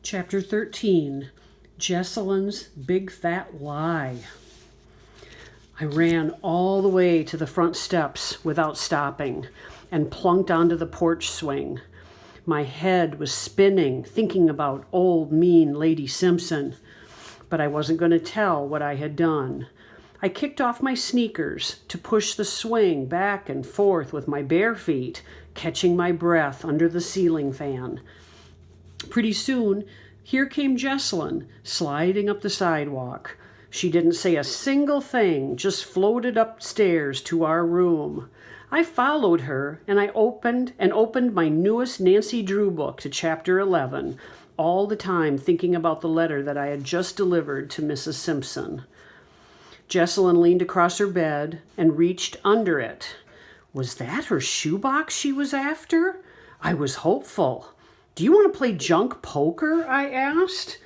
Chapter 13, Jesselyn's Big Fat Lie. I ran all the way to the front steps without stopping and plunked onto the porch swing. My head was spinning, thinking about old mean Lady Simpson, but I wasn't going to tell what I had done. I kicked off my sneakers to push the swing back and forth with my bare feet, catching my breath under the ceiling fan. Pretty soon, here came Jesselyn, sliding up the sidewalk. She didn't say a single thing, just floated upstairs to our room. I followed her, and I opened my newest Nancy Drew book to chapter 11, all the time thinking about the letter that I had just delivered to Mrs. Simpson. Jesselyn leaned across her bed and reached under it. Was that her shoebox she was after? I was hopeful. "Do you want to play junk poker?" I asked.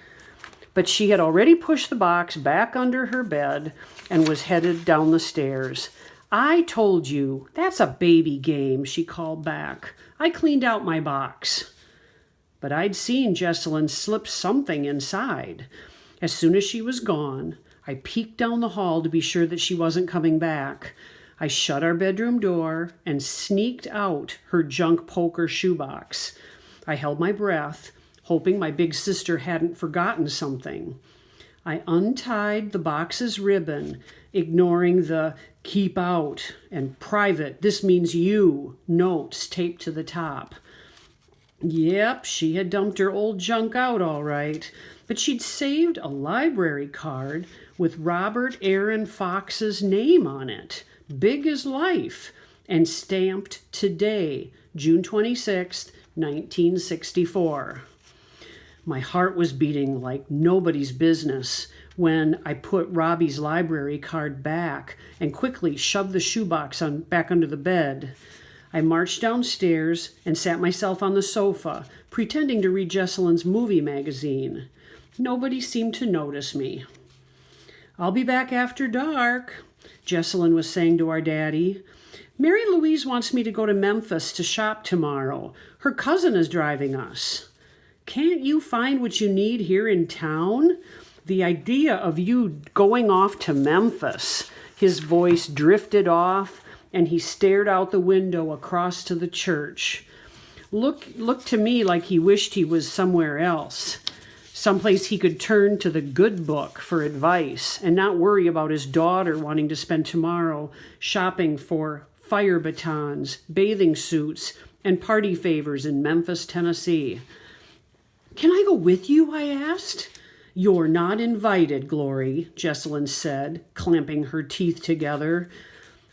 But she had already pushed the box back under her bed and was headed down the stairs. "I told you, that's a baby game," she called back. "I cleaned out my box." But I'd seen Jesselyn slip something inside. As soon as she was gone, I peeked down the hall to be sure that she wasn't coming back. I shut our bedroom door and sneaked out her junk poker shoebox. I held my breath, hoping my big sister hadn't forgotten something. I untied the box's ribbon, ignoring the "keep out" and "private, this means you" notes taped to the top. Yep, she had dumped her old junk out all right, but she'd saved a library card with Robert Aaron Fox's name on it, big as life, and stamped today, June 26th, 1964. My heart was beating like nobody's business when I put Robbie's library card back and quickly shoved the shoebox back under the bed. I marched downstairs and sat myself on the sofa, pretending to read Jesselyn's movie magazine. Nobody seemed to notice me. "I'll be back after dark," Jesselyn was saying to our daddy. "Mary Louise wants me to go to Memphis to shop tomorrow. Her cousin is driving us." "Can't you find what you need here in town? The idea of you going off to Memphis." His voice drifted off, and he stared out the window across to the church. Looked to me like he wished he was somewhere else, someplace he could turn to the good book for advice and not worry about his daughter wanting to spend tomorrow shopping for fire batons, bathing suits, and party favors in Memphis, Tennessee. "Can I go with you?" I asked. "You're not invited, Glory," Jesselyn said, clamping her teeth together.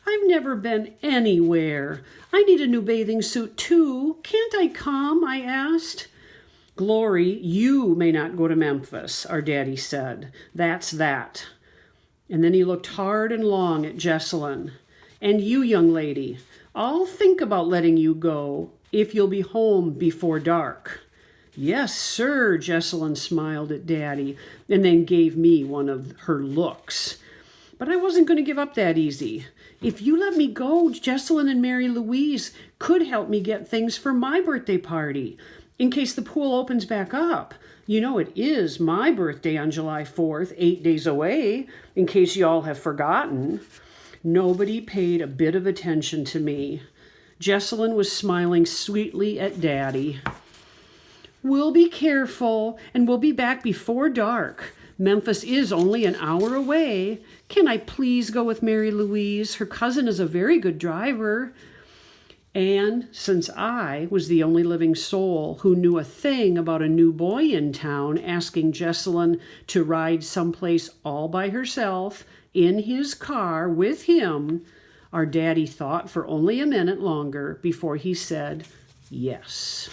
"I've never been anywhere. I need a new bathing suit too. Can't I come?" I asked. "Glory, you may not go to Memphis," our daddy said. "That's that." And then he looked hard and long at Jesselyn. "And you, young lady, I'll think about letting you go if you'll be home before dark." "Yes, sir," Jesselyn smiled at Daddy and then gave me one of her looks. But I wasn't going to give up that easy. "If you let me go, Jesselyn and Mary Louise could help me get things for my birthday party, in case the pool opens back up. You know it is my birthday on July 4th, 8 days away, in case y'all have forgotten." Nobody paid a bit of attention to me. Jesselyn was smiling sweetly at Daddy. "We'll be careful, and we'll be back before dark. Memphis is only an hour away. Can I please go with Mary Louise? Her cousin is a very good driver." And since I was the only living soul who knew a thing about a new boy in town asking Jesselyn to ride someplace all by herself in his car with him, our daddy thought for only a minute longer before he said yes.